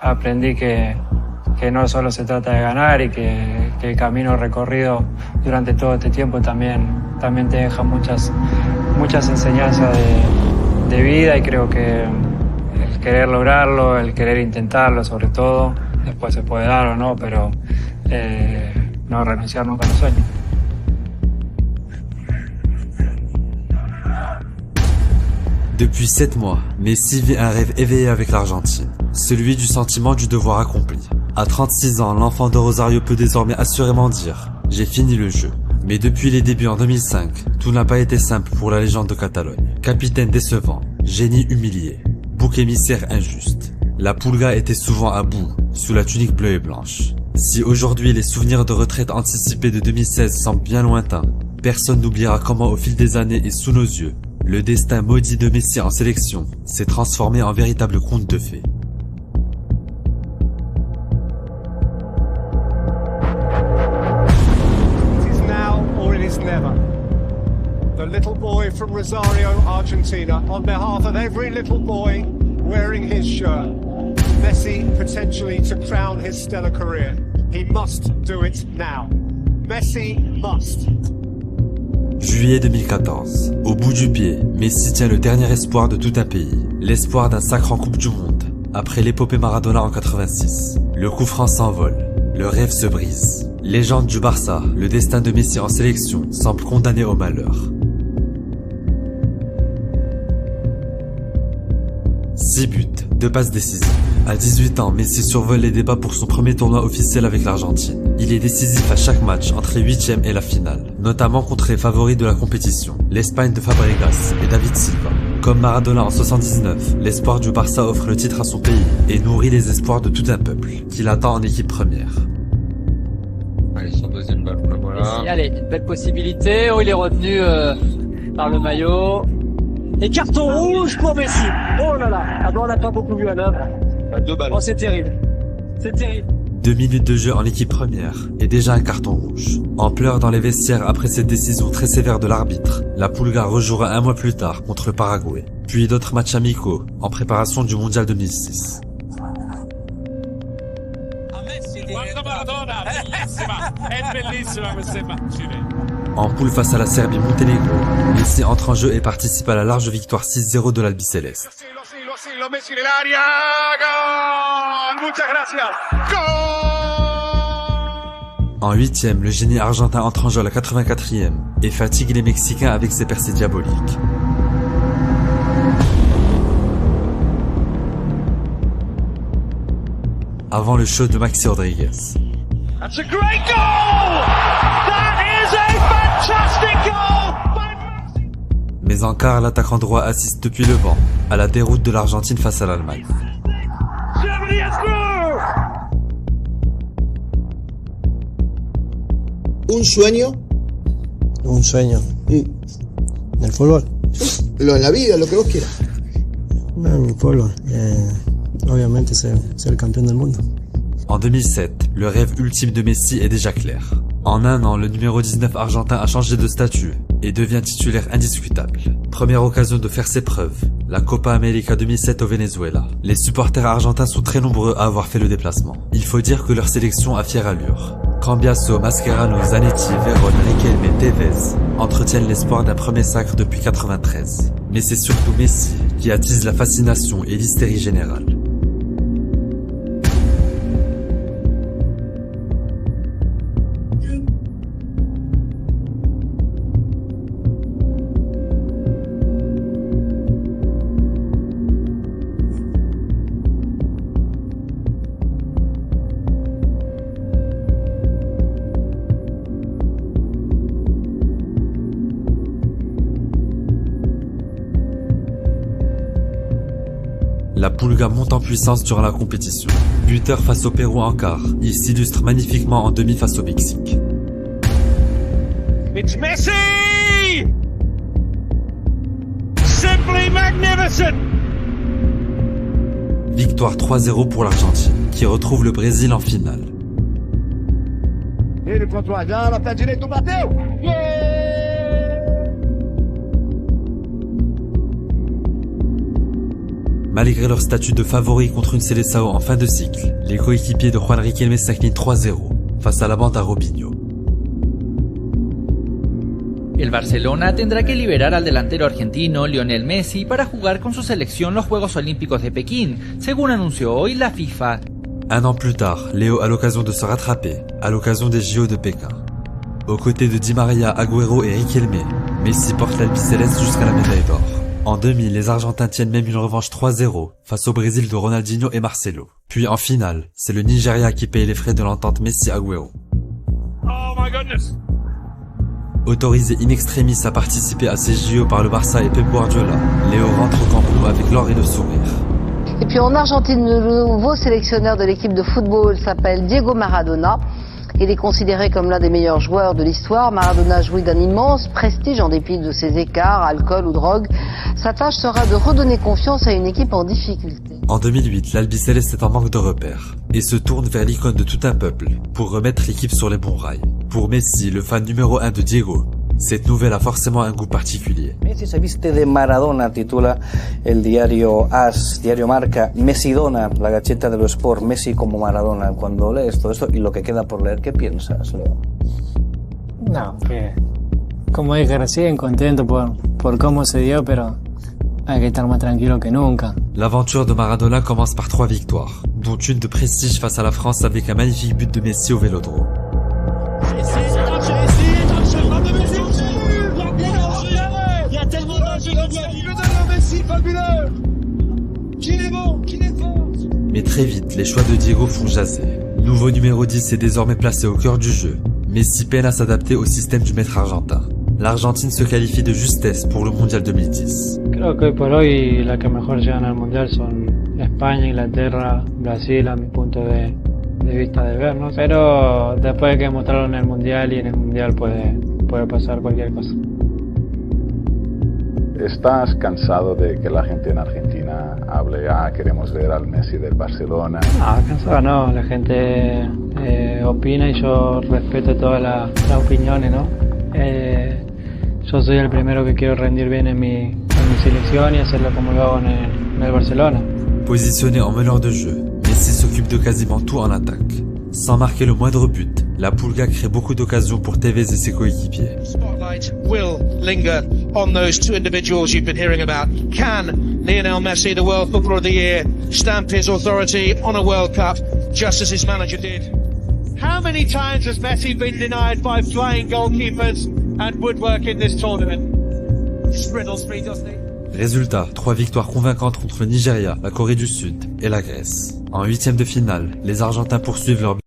aprendí que no solo se trata de ganar y que el camino recorrido durante todo este tiempo también te deja muchas enseñanzas de vida, y creo que el querer lograrlo, el querer intentarlo sobre todo, después se puede dar o no, pero no renunciar nunca a los sueños. Depuis 7 mois, Messi vit un rêve éveillé avec l'Argentine, celui du sentiment du devoir accompli. À 36 ans, l'enfant de Rosario peut désormais assurément dire « J'ai fini le jeu ». Mais depuis les débuts en 2005, tout n'a pas été simple pour la légende de Catalogne. Capitaine décevant, génie humilié, bouc émissaire injuste. La Pulga était souvent à bout, sous la tunique bleue et blanche. Si aujourd'hui les souvenirs de retraite anticipée de 2016 semblent bien lointains, personne n'oubliera comment au fil des années et sous nos yeux, le destin maudit de Messi en sélection s'est transformé en véritable conte de fées. It is now or it is never. The little boy from Rosario, Argentina, on behalf of every little boy wearing his shirt, Messi potentially to crown his stellar career. He must do it now. Messi must. Juillet 2014. Au bout du pied, Messi tient le dernier espoir de tout un pays. L'espoir d'un sacre en Coupe du Monde. Après l'épopée Maradona en 86. Le coup franc s'envole. Le rêve se brise. Légende du Barça, le destin de Messi en sélection semble condamné au malheur. 6 buts, 2 passes décisives. À 18 ans, Messi survole les débats pour son premier tournoi officiel avec l'Argentine. Il est décisif à chaque match entre les 8e et la finale, notamment contre les favoris de la compétition, l'Espagne de Fabregas et David Silva. Comme Maradona en 79, l'espoir du Barça offre le titre à son pays et nourrit les espoirs de tout un peuple, qui l'attend en équipe première. Allez, son deuxième balle, voilà. Allez, une belle possibilité. Oh, il est retenu par le maillot. Et carton rouge pour Messi. Oh là là. Ah bon, on n'a pas beaucoup vu à l'œuvre. 2 balles. Oh, c'est terrible. C'est terrible. 2 minutes de jeu en équipe première et déjà un carton rouge. En pleurs dans les vestiaires après cette décision très sévère de l'arbitre, la Pulga rejouera un mois plus tard contre le Paraguay. Puis d'autres matchs amicaux en préparation du Mondial 2006. En poule face à la Serbie-Monténégro, Messi entre en jeu et participe à la large victoire 6-0 de l'Albiceleste. En 8e, le génie argentin entre en jeu à la 84e et fatigue les Mexicains avec ses percées diaboliques. Avant le show de Maxi Rodriguez. That's a great goal! That is a fantastic goal! Mais en quart, l'attaquant droit assiste depuis le banc à la déroute de l'Argentine face à l'Allemagne. ¿Un sueño? Un sueño. ¿Y? ¿Del fútbol? Lo en la vida, lo que vos quieras. No, en el fútbol. Obviamente ser el campeón del mundo. En 2007, le rêve ultime de Messi est déjà clair. En un an, le numéro 19 argentin a changé de statut et devient titulaire indiscutable. Première occasion de faire ses preuves, la Copa América 2007 au Venezuela. Les supporters argentins sont très nombreux à avoir fait le déplacement. Il faut dire que leur sélection a fière allure. Cambiasso, Mascherano, Zanetti, Veron, Riquelme et Tevez entretiennent l'espoir d'un premier sacre depuis 93. Mais c'est surtout Messi qui attise la fascination et l'hystérie générale. La Pulga monte en puissance durant la compétition. Buteur face au Pérou en quart, il s'illustre magnifiquement en demi face au Mexique. It's Messi! Simply magnificent! Victoire 3-0 pour l'Argentine, qui retrouve le Brésil en finale. Ele contra o Adala, pé direito, bateu! Malgré leur statut de favori contre une Seleção en fin de cycle, les coéquipiers de Juan Riquelme s'inclinent 3-0 face à la bande à Robinho. El Barcelona tendrá que liberar al delantero argentino Lionel Messi para jugar con su selección los Juegos Olímpicos de Pekín, según anunció hoy la FIFA. Un an plus tard, Léo a l'occasion de se rattraper, à l'occasion des JO de Pékin. Aux côtés de Di Maria, Agüero et Riquelme, Messi porte l'albiceleste jusqu'à la médaille d'or. En 2000, les Argentins tiennent même une revanche 3-0 face au Brésil de Ronaldinho et Marcelo. Puis en finale, c'est le Nigeria qui paye les frais de l'entente Messi-Agüero. Oh my goodness! Autorisé in extremis à participer à ces JO par le Barça et Pep Guardiola, Léo rentre au Camp Nou avec l'or et le sourire. Et puis en Argentine, le nouveau sélectionneur de l'équipe de football s'appelle Diego Maradona. Il est considéré comme l'un des meilleurs joueurs de l'histoire. Maradona jouit d'un immense prestige en dépit de ses écarts, alcool ou drogue. Sa tâche sera de redonner confiance à une équipe en difficulté. En 2008, l'Albiceleste est en manque de repères et se tourne vers l'icône de tout un peuple pour remettre l'équipe sur les bons rails. Pour Messi, le fan numéro 1 de Diego, cette nouvelle a forcément un goût particulier. Messi se viste de Maradona, titula el diario AS, diario Marca, Messi dona, la gacheta de lo sport, Messi como Maradona. Cuando lees todo esto y lo que queda por leer, ¿qué piensas, Leo? No, que como dije recién, contento por cómo se dio, pero hay que estar más tranquilo que nunca. L'aventure de Maradona commence par 3 victoires, dont une de prestige face à la France avec un magnifique but de Messi au Vélodrome. Mais très vite, les choix de Diego font jaser. Nouveau numéro 10 est désormais placé au cœur du jeu. Messi peine à s'adapter au système du maître argentin. L'Argentine se qualifie de justesse pour le Mondial 2010. Creo que hoy por hoy las que mejor llegan al Mundial son España, Inglaterra, Brasil, a mi punto de vista de ver, ¿no? Pero después de que mostraron en el Mundial y en el Mundial puede pasar cualquier cosa. ¿Estás cansado de que la gente en Argentina hable, queremos ver al Messi del Barcelona? No, cansado no, la gente opina y yo respeto todas las opiniones, ¿no? Yo soy el primero que quiero rendir bien en mi selección y hacerlo como lo hago en el Barcelona. Positionné en meneur de jeu, Messi s'occupe de quasiment tout en attaque. Sans marquer le moindre but, la Pulga crée beaucoup d'occasions pour Tevez et ses coéquipiers. Spotlight will linger on those two individuals you've been hearing about. Can Lionel Messi, the World Footballer of the Year, stamp his authority on a World Cup just as his manager did? How many times has Messi been denied by flying goalkeepers and woodwork in this tournament? Riddles me, doesn't he? Résultat, 3 victoires convaincantes contre le Nigeria, la Corée du Sud et la Grèce. En 8e de finale, les Argentins poursuivent leur